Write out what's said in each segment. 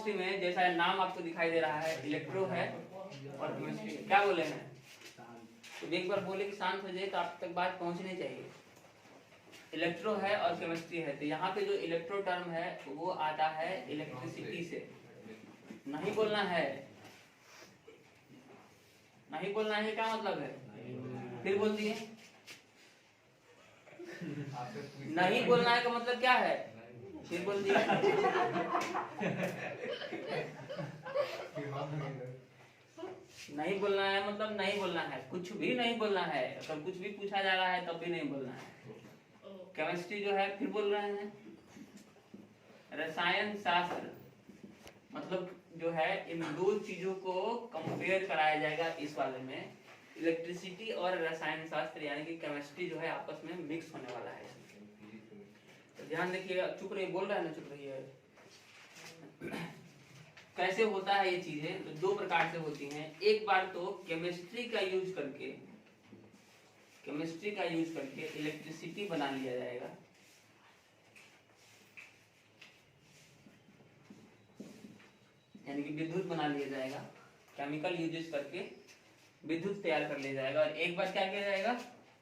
Chemistry में जैसा नाम आपको दिखाई दे रहा है, इलेक्ट्रो है और केमिस्ट्री। क्या बोले हैं? तो एक बार बोले कि शांत हो जाए तो आप तक बात पहुंचनी चाहिए। इलेक्ट्रो है और केमिस्ट्री है, तो यहाँ पे जो इलेक्ट्रो टर्म है वो आता है इलेक्ट्रिसिटी से। नहीं बोलना है, नहीं बोलना है, क्या मतलब है? फिर बोल दिए नहीं बोलना है का मतलब क्या है? फिर बोल दिया। नहीं बोलना है मतलब नहीं बोलना है, कुछ भी नहीं बोलना है। अगर कुछ भी पूछा जा रहा है तब भी नहीं बोलना है। केमिस्ट्री जो है, फिर बोल रहे हैं रसायन शास्त्र, मतलब जो है इन दो चीजों को कंपेयर कराया जाएगा इस वाले में। इलेक्ट्रिसिटी और रसायन शास्त्र यानी कि केमिस्ट्री जो है आपस में मिक्स होने वाला है। तो ध्यान देखिएगा, चुप रहिए, बोल रहा है ना, चुप रहिए। कैसे होता है ये चीजें? तो दो प्रकार से होती हैं। एक बार तो केमिस्ट्री का यूज करके इलेक्ट्रिसिटी बना लिया जाएगा, यानी कि विद्युत बना लिया जाएगा। केमिकल यूजेस करके विद्युत तैयार कर लिया जाएगा। और एक बार क्या किया जाएगा?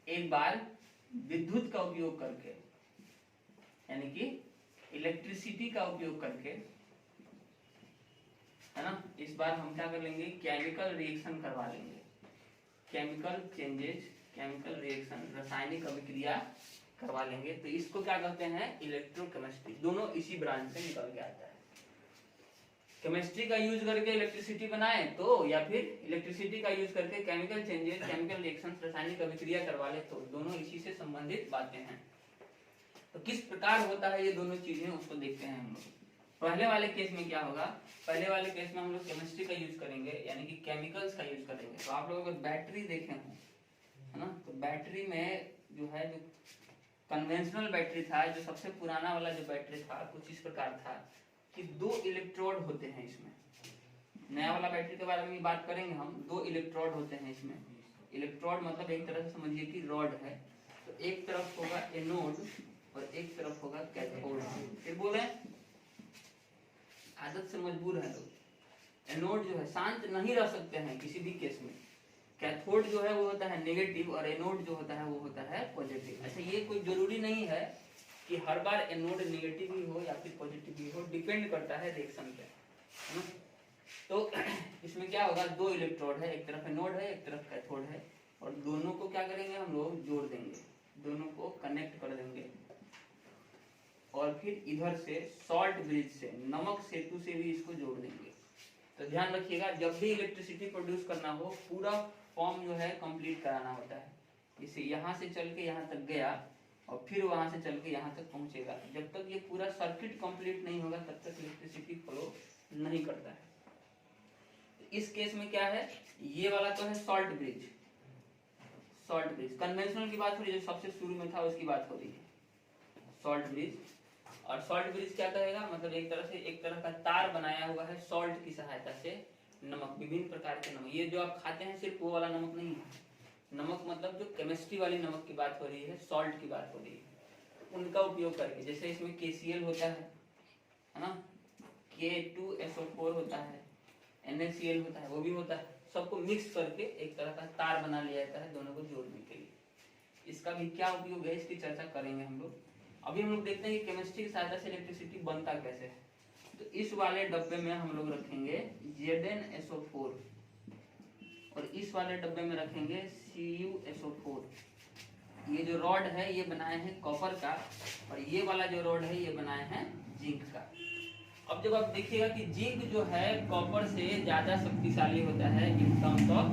एक बार विद्युत का उपयोग करके, यानी कि इलेक्ट्रिसिटी का उपयोग करके, है ना, इस बार हम क्या कर लेंगे? केमिकल रिएक्शन करवा लेंगे। केमिकल चेंजेस, केमिकल रिएक्शन, रासायनिक अभिक्रिया करवा लेंगे। तो इसको क्या कहते हैं? इलेक्ट्रोकेमिस्ट्री। दोनों इसी ब्रांच से निकल के आता है। केमिस्ट्री का यूज करके इलेक्ट्रिसिटी बनाए तो, या फिर इलेक्ट्रिसिटी का यूज करके केमिकल चेंजेस, केमिकल रिएक्शन, रासायनिक अभिक्रिया करवा ले तो, दोनों इसी से संबंधित बातें हैं। तो किस प्रकार होता है ये दोनों चीजें, उसको देखते हैं हम लोग। पहले वाले केस में क्या होगा? पहले वाले केस में हम लोग केमिस्ट्री का यूज करेंगे, यानी कि केमिकल्स का यूज करेंगे। तो आप लोग अगर बैटरी देखें हो, है ना, तो बैटरी में जो है, जो कन्वेंशनल बैटरी था, जो सबसे पुराना वाला जो बैटरी था, कुछ इस प्रकार था कि दो इलेक्ट्रोड होते हैं इसमें। नया वाला बैटरी के बारे में बात करेंगे हम। दो इलेक्ट्रोड होते हैं इसमें। इलेक्ट्रोड मतलब एक तरह से समझिए कि रॉड है। तो एक तरफ होगा एनोड और एक तरफ होगा कैथोड। फिर बोले, आदत से मजबूर है लोग। एनोड जो है शांत नहीं रह सकते हैं किसी भी केस में। कैथोड जो है वो होता है नेगेटिव और एनोड जो होता है वो होता है पॉजिटिव। अच्छा, ये कोई जरूरी नहीं है कि हर बार एनोड नेगेटिव ही हो या फिर पॉजिटिव ही हो, डिपेंड करता है रिएक्शन पे, है ना। तो इसमें क्या होगा? दो इलेक्ट्रोड है, एक तरफ एनोड है, एक तरफ कैथोड है, और दोनों को क्या करेंगे हम लोग? जोड़ देंगे, दोनों को कनेक्ट कर देंगे। और फिर इधर से सॉल्ट ब्रिज से, नमक सेतु से भी इसको जोड़ देंगे। तो ध्यान रखिएगा, जब भी इलेक्ट्रिसिटी प्रोड्यूस करना हो, पूरा फॉर्म जो है कंप्लीट कराना होता है। इसे यहाँ से चल के यहाँ तक गया और फिर वहां से चल के यहाँ तक पहुंचेगा। जब तक ये पूरा सर्किट कंप्लीट नहीं होगा तब तक इलेक्ट्रिसिटी फ्लो नहीं करता है। इस केस में क्या है? ये वाला तो है salt bridge. Salt bridge conventional की बात हो रही है, जो सबसे शुरू में था उसकी बात हो रही है, सॉल्ट ब्रिज। और सॉल्ट ब्रिज क्या कहेगा? मतलब एक तरह का तार बनाया हुआ है सॉल्ट की सहायता से। नमक, विभिन्न प्रकार के नमक, ये जो आप खाते हैं सिर्फ वो वाला नमक नहीं है। नमक मतलब जो केमिस्ट्री वाली नमक की बात हो रही है, सॉल्ट की बात हो रही है, उनका उपयोग करके। जैसे इसमें KCl होता है ना, K2SO4 होता है, NaCl होता है, वो भी होता है। सबको मिक्स करके एक तरह का तार बना लिया जाता है दोनों को जोड़ने के लिए। इसका भी क्या उपयोग है, इसकी चर्चा करेंगे हम लोग। अभी हम लोग देखते हैं कि केमिस्ट्री की सहायता से इलेक्ट्रिसिटी बनता कैसे है। तो इस वाले डब्बे में हम लोग रखेंगे ZnSO4 और इस वाले डब्बे में रखेंगे CuSO4। ये जो रॉड है ये बनाए हैं कॉपर का, और ये वाला जो रॉड है ये बनाए हैं जिंक का। अब जब आप देखिएगा कि जिंक जो है कॉपर से ज्यादा शक्तिशाली होता है in terms of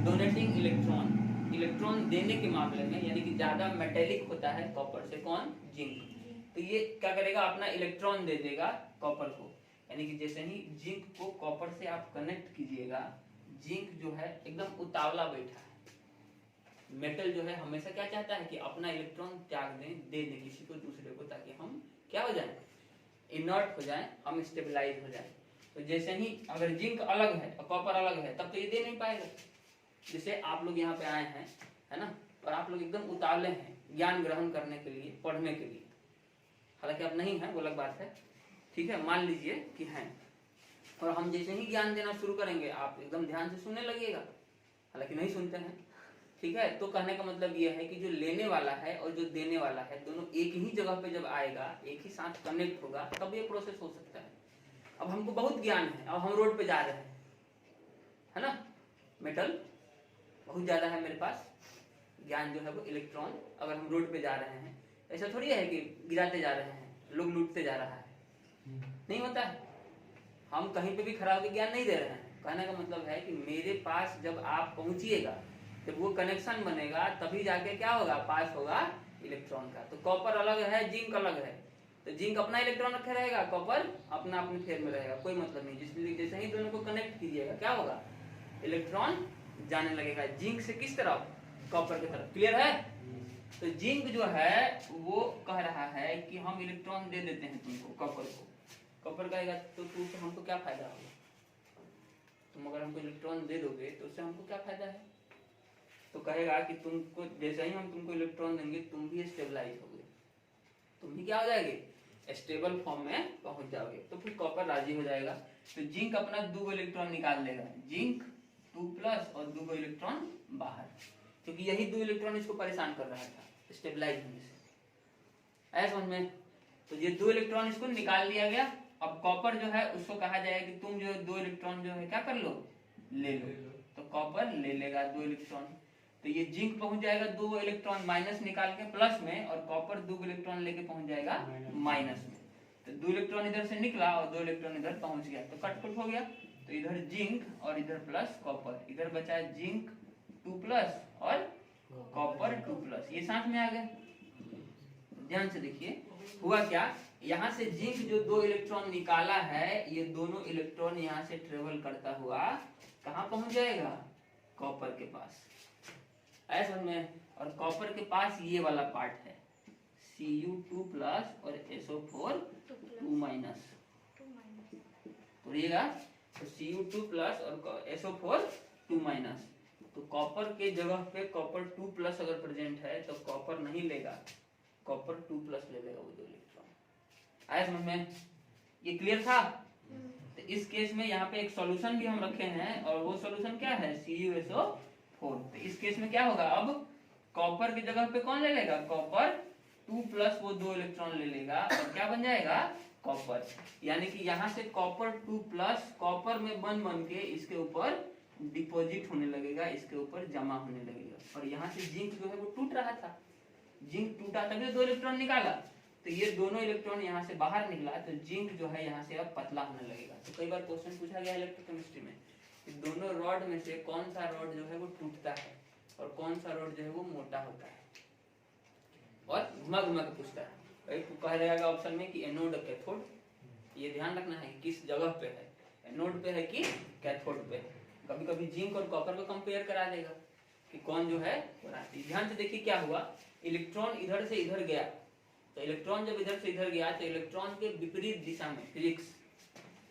donating electron, electron देने के मामले में, यानी कि ज्यादा मेटेलिक होता है कॉपर से। कौन? जिंक। तो ये क्या करेगा? अपना इलेक्ट्रॉन दे देगा कॉपर को। यानी कि जैसे ही जिंक को कॉपर से आप कनेक्ट कीजिएगा, जिंक जो है एकदम उतावला बैठा है। मेटल जो है हमेशा क्या चाहता है कि अपना इलेक्ट्रॉन त्याग दें, दे दे किसी को दूसरे को, ताकि हम क्या हो जाए? इनर्ट हो जाए, हम स्टेबलाइज हो जाए। तो जैसे ही अगर जिंक अलग है और कॉपर अलग है तब तो ये दे नहीं पाएगा। जैसे आप लोग यहाँ पे आए हैं, है ना, और आप लोग एकदम उतावले हैं ज्ञान ग्रहण करने के लिए, पढ़ने के लिए। हालांकि आप नहीं हैं, वो अलग बात है, ठीक है, मान लीजिए कि हैं। और हम जैसे ही ज्ञान देना शुरू करेंगे आप एकदम ध्यान से सुनने लगेगा, हालांकि नहीं सुनते हैं, ठीक है। तो कहने का मतलब यह है कि जो लेने वाला है और जो देने वाला है दोनों एक ही जगह पे जब आएगा, एक ही साथ कनेक्ट होगा, तब ये प्रोसेस हो सकता है। अब हमको बहुत ज्ञान है, अब हम रोड पे जा रहे हैं, है ना, मेटल बहुत ज्यादा है मेरे पास, ज्ञान जो है वो इलेक्ट्रॉन, अगर हम रोड पे जा रहे हैं, ऐसा थोड़ी है कि गिराते जा रहे हैं, लोग लूटते जा रहा है, नहीं होता है। हम कहीं पे भी खड़ा होकर ज्ञान नहीं दे रहे हैं। कहने का मतलब है कि मेरे पास जब आप पहुंचिएगा, जब वो कनेक्शन बनेगा, तभी जाके क्या होगा, पास होगा इलेक्ट्रॉन का। तो कॉपर अलग है, जिंक अलग है, तो जिंक अपना इलेक्ट्रॉन रखे रहेगा, कॉपर अपना अपने फेर में रहेगा, कोई मतलब नहीं। जिसलिए जैसे ही दोनों को कनेक्ट कीजिएगा क्या होगा, इलेक्ट्रॉन जाने लगेगा जिंक से किस तरफ, कॉपर की तरफ। क्लियर है? तो जिंक जो है वो कह रहा है कि हम इलेक्ट्रॉन दे देते हैं तुमको, कॉपर को। कॉपर कहेगा तो हमको क्या फायदा होगा, तुम अगर हमको इलेक्ट्रॉन दे दोगे तो उससे हमको क्या फायदा है। तो कहेगा कि तुमको जैसे ही हम तुमको इलेक्ट्रॉन देंगे तुम भी स्टेबलाइज होगे, तुम भी क्या हो जाएंगे, स्टेबल फॉर्म में पहुंच जाओगे। तो फिर कॉपर राजी हो जाएगा। तो जिंक अपना 2 इलेक्ट्रॉन निकाल लेगा, जिंक 2+ और 2 इलेक्ट्रॉन बाहर, क्योंकि यही 2 इलेक्ट्रॉन इसको परेशान कर रहा था स्टेबलाइज होने से। ऐसा समझ में? तो ये 2 इलेक्ट्रॉन इसको निकाल लिया गया। अब कॉपर जो है उसको कहा जाएगा कि तुम जो 2 इलेक्ट्रॉन जो है क्या कर लो, ले लो। तो कॉपर ले लेगा 2 इलेक्ट्रॉन। तो ये जिंक पहुंच जाएगा 2 इलेक्ट्रॉन माइनस निकाल के प्लस में, और कॉपर 2 इलेक्ट्रॉन लेके पहुंच जाएगा माइनस में। तो 2 इलेक्ट्रॉन इधर से निकला और 2 इलेक्ट्रॉन इधर पहुंच गया, तो कट हो गया। तो इधर जिंक और इधर प्लस कॉपर, इधर बचा जिंक 2+ और कॉपर 2+, ये साथ में आ गए। ध्यान से देखिए हुआ क्या, यहाँ से जिंक जो 2 इलेक्ट्रॉन निकाला है, ये दोनों इलेक्ट्रॉन यहाँ से ट्रेवल करता हुआ कहाँ पहुंच जाएगा, कॉपर के पास। ऐसा में, और कॉपर के पास ये वाला पार्ट है Cu2+ और SO4 2-, पढ़िएगा। तो Cu2+ और SO4 2-। तो कॉपर के जगह पे कॉपर 2+ अगर प्रेजेंट है तो कॉपर नहीं लेगा, कॉपर 2+ ले लेगा वो 2 इलेक्ट्रॉन। आया समझ में? ये क्लियर था? तो इस केस में यहाँ पे एक सॉल्यूशन भी हम रखे हैं, और वो सॉल्यूशन क्या है, CuSO4। तो इस केस में क्या होगा, अब कॉपर की जगह पे कौन ले लेगा, कॉपर 2+ वो 2 इलेक्ट्रॉन ले लेगा, और क्या बन जाएगा, कॉपर। यानी कि यहाँ से कॉपर 2+ कॉपर में बन के इसके ऊपर डिपॉजिट होने लगेगा, इसके ऊपर जमा होने लगेगा। और यहाँ से जिंक जो है वो टूट रहा था, जिंक टूटा तभी 2 इलेक्ट्रॉन निकाला, तो ये दोनों इलेक्ट्रॉन यहाँ से बाहर निकला, तो जिंक जो है यहाँ से अब पतला होने लगेगा। तो कई बार क्वेश्चन पूछा गया इलेक्ट्रोकेमिस्ट्री में कि दोनों रॉड में से कौन सा रॉड जो है वो टूटता है और कौन सा रॉड जो है वो मोटा होता है, और घुमा घुमा के पूछता है। कह रहेगा ऑप्शन में कि एनोड और कैथोड। ये ध्यान रखना है किस जगह पे है, एनोड पे है कि कैथोड पे। कभी कभी जिंक और कॉपर को कंपेयर करा देगा कि कौन जो है। ध्यान से देखिए क्या हुआ, इलेक्ट्रॉन इधर से इधर गया, तो इलेक्ट्रॉन जब इधर से इधर गया तो इलेक्ट्रॉन के विपरीत दिशा में, फिजिक्स,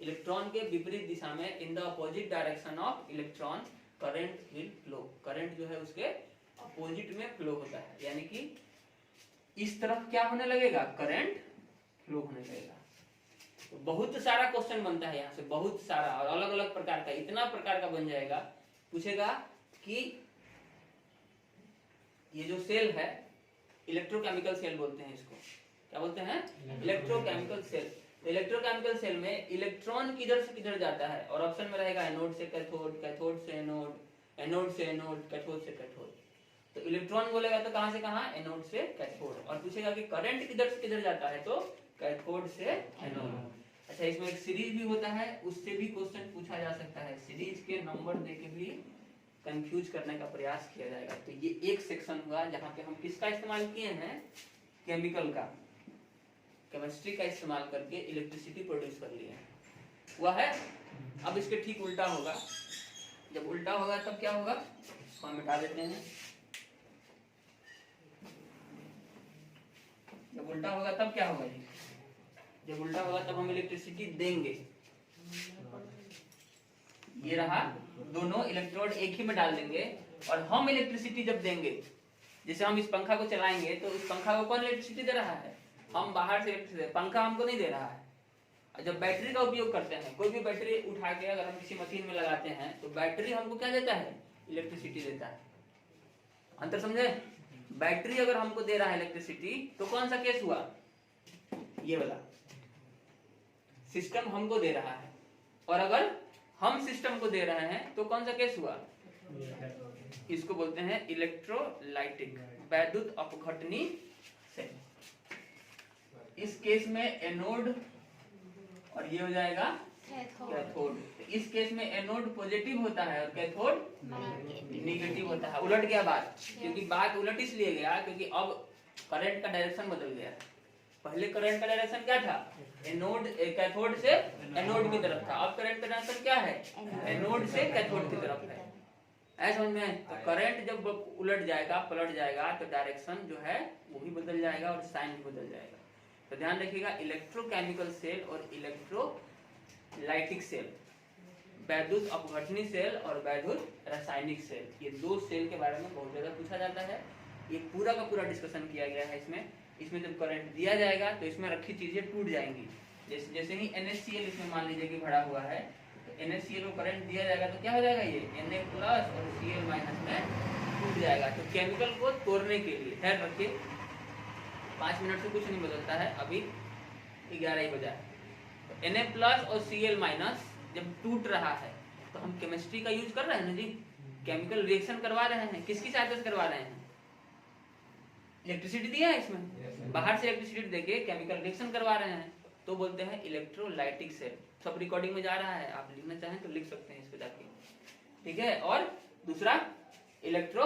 इलेक्ट्रॉन के विपरीत दिशा में, in the opposite direction of electron current will flow. Current जो है उसके अपोजिट में फ्लो होता है, यानी कि इस तरफ क्या होने लगेगा, करंट फ्लो होने लगेगा। तो बहुत सारा क्वेश्चन बनता है यहाँ से, बहुत सारा, और अलग अलग प्रकार का, इतना प्रकार का बन जाएगा। पूछेगा कि ये जो सेल है, इलेक्ट्रोकेमिकल सेल बोलते हैं इसको, क्या बोलते हैं, इलेक्ट्रोकेमिकल सेल। तो इलेक्ट्रोकेमिकल सेल में इलेक्ट्रॉन किधर से किधर जाता है, और ऑप्शन में रहेगा एनोड से कैथोड, कैथोड से एनोड, एनोड से एनोड, कैथोड से कैथोड। तो इलेक्ट्रॉन बोलेगा तो कहां से कहां, एनोड से कैथोड। और पूछेगा कि करंट किधर से किधर जाता है, तो कैथोड से एनोड। अच्छा, इसमें एक सीरीज भी होता है, उससे भी क्वेश्चन पूछा जा सकता है, सीरीज के नंबर देके भी कंफ्यूज करने का प्रयास किया जाएगा। तो ये एक सेक्शन हुआ जहां पे हम किसका इस्तेमाल किए हैं, केमिकल का, केमिस्ट्री का इस्तेमाल करके इलेक्ट्रिसिटी प्रोड्यूस कर लिए हैं, हुआ है। अब इसके ठीक उल्टा होगा, जब उल्टा होगा तब क्या होगा, हम मिटा देते हैं। जब उल्टा होगा तब क्या होगा जी, जब उल्टा होगा तब हम इलेक्ट्रिसिटी देंगे। ये रहा, दोनों इलेक्ट्रोड एक ही में डाल देंगे, और हम इलेक्ट्रिसिटी जब देंगे, जैसे हम इस पंखा को चलाएंगे तो इस पंखा को कौन इलेक्ट्रिसिटी दे रहा है, हम बाहर से इलेक्ट्रिसिटी, पंखा हमको नहीं दे रहा है, जब बैटरी का उपयोग करते हैं, कोई भी बैटरी उठा के अगर हम किसी मशीन में लगाते हैं तो बैटरी हमको क्या देता है? इलेक्ट्रिसिटी देता है। अंतर समझे? बैटरी अगर हमको दे रहा है इलेक्ट्रिसिटी तो कौन सा केस हुआ? ये वाला सिस्टम हमको दे रहा है, और अगर हम सिस्टम को दे रहे हैं तो कौन सा केस हुआ? इसको बोलते हैं इलेक्ट्रोलाइटिक, वैद्युत अपघटनी सेल। इस केस में एनोड और ये हो जाएगा कैथोड। इस केस में एनोड पॉजिटिव होता है और कैथोड नेगेटिव होता है। उलट गया बात, क्योंकि बात उलट इसलिए गया क्योंकि अब करंट का डायरेक्शन बदल गया। पहले करंट का डायरेक्शन क्या था? एनोड कैथोड से एनोड की तरफ था। अब करंट का डायरेक्शन क्या है? एनोड से कैथोड की तरफ है। ऐसा समझ में? तो करंट जब उलट जाएगा, पलट जाएगा, तो डायरेक्शन जो है वो भी बदल जाएगा और साइन भी बदल जाएगा। तो ध्यान रखिएगा, इलेक्ट्रोकेमिकल सेल और इलेक्ट्रोलाइटिक सेल, वैद्युत अपघटनी सेल और वैद्युत रासायनिक सेल, ये दो सेल के बारे में बहुत ज्यादा पूछा जाता है। ये पूरा का पूरा डिस्कशन किया गया है इसमें। इसमें जब करंट दिया जाएगा तो इसमें रखी चीजें टूट जाएंगी। जैसे ही NaCl इसमें मान लीजिए कि भरा हुआ है, तो NaCl को करंट दिया जाएगा तो क्या हो जाएगा? ये Na+ और Cl- में टूट जाएगा। तो केमिकल को तोड़ने के लिए, खैर रखिए 5 मिनट से कुछ नहीं बदलता है, अभी 11 ही बजा है। तो Na+ और Cl- जब टूट रहा है तो हम केमिस्ट्री का यूज कर रहे हैं ना जी, केमिकल रिएक्शन करवा रहे हैं। किसकी सहायता से करवा रहे हैं? इलेक्ट्रिसिटी दिया है इसमें, बाहर से इलेक्ट्रिसिटी देके केमिकल रिएक्शन करवा रहे हैं, तो बोलते हैं इलेक्ट्रोलाइटिक सेल। सब रिकॉर्डिंग में जा रहा है, आप लिखना चाहें तो लिख सकते हैं इसको जाके, ठीक है। और दूसरा इलेक्ट्रो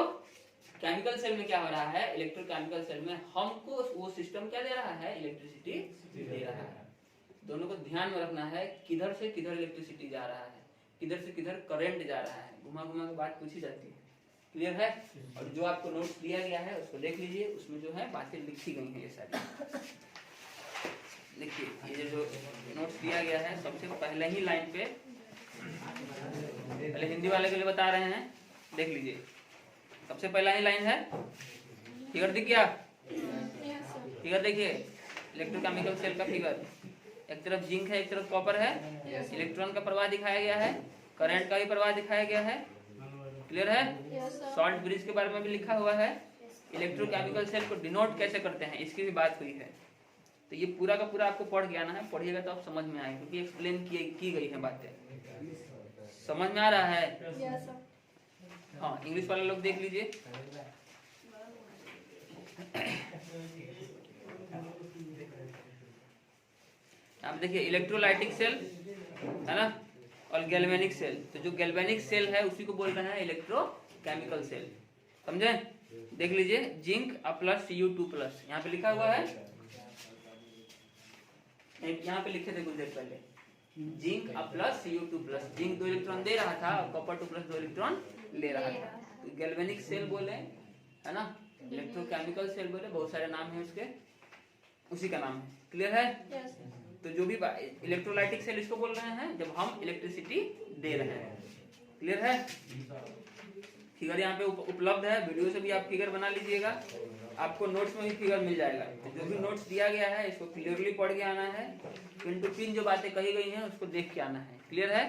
केमिकल सेल में क्या हो रहा है? इलेक्ट्रोकेमिकल सेल में हमको वो सिस्टम क्या दे रहा है? इलेक्ट्रिसिटी दे रहा है। दोनों को ध्यान में रखना है, किधर से किधर इलेक्ट्रिसिटी जा रहा है, किधर से किधर करंट जा रहा है, घुमा घुमा के बात पूछी जाती है। क्लियर है? और जो आपको नोट्स दिया गया है उसको देख लीजिए, उसमें जो है बातें लिखी गई हैं ये सारी। देखिए ये जो नोट्स दिया गया है, सबसे पहले ही लाइन पे, पहले हिंदी वाले के लिए बता रहे हैं, देख लीजिए। सबसे पहला ही लाइन है, फिगर दिख गया? फिगर देखिए, इलेक्ट्रोकेमिकल सेल का फिगर। एक तरफ जिंक है, एक तरफ कॉपर है, इलेक्ट्रॉन का प्रवाह दिखाया गया है, करंट का भी प्रवाह दिखाया गया है। क्लियर है? शॉर्ट ब्रिज के बारे में भी लिखा हुआ है। इलेक्ट्रोकेमिकल सेल को डिनोट कैसे करते हैं इसकी भी बात हुई है। तो ये पूरा का पूरा आपको पढ़ के आना है, पढ़िएगा तो आप समझ में आएगा, क्योंकि एक्सप्लेन की गई है बातें। समझ में आ रहा है? हाँ, इंग्लिश वाले लोग देख लीजिए। आप देखिए, इलेक्ट्रोलाइटिक सेल है ना, और गैल्वेनिक सेल। तो जो गैल्वेनिक सेल है उसी को बोल रहे हैं इलेक्ट्रोकेमिकल सेल। समझे? देख लीजिए, जिंक A+ Cu2+, यहाँ पे लिखा हुआ है, यहाँ पे लिखे थे कुछ देर पहले, zinc A+ Cu2+। Zinc 2 electron दे रहा था और कॉपर 2+ 2 इलेक्ट्रॉन ले रहा था। तो गैल्वेनिक सेल बोले, है ना, इलेक्ट्रोकेमिकल सेल बोले, बहुत सारे नाम है उसके, उसी का नाम है। क्लियर है? तो जो भी इलेक्ट्रोलाइटिक सेल इसको बोल रहे हैं जब हम इलेक्ट्रिसिटी दे रहे हैं। क्लियर है? फिगर यहाँ पे उपलब्ध है, वीडियो से भी आप फिगर बना लीजिएगा, आपको नोट्स में भी फिगर मिल जाएगा। तो जो भी नोट्स दिया गया है इसको क्लियरली पढ़ के आना है, पिन टू पिन जो बातें कही गई हैं उसको देख के आना है। क्लियर है?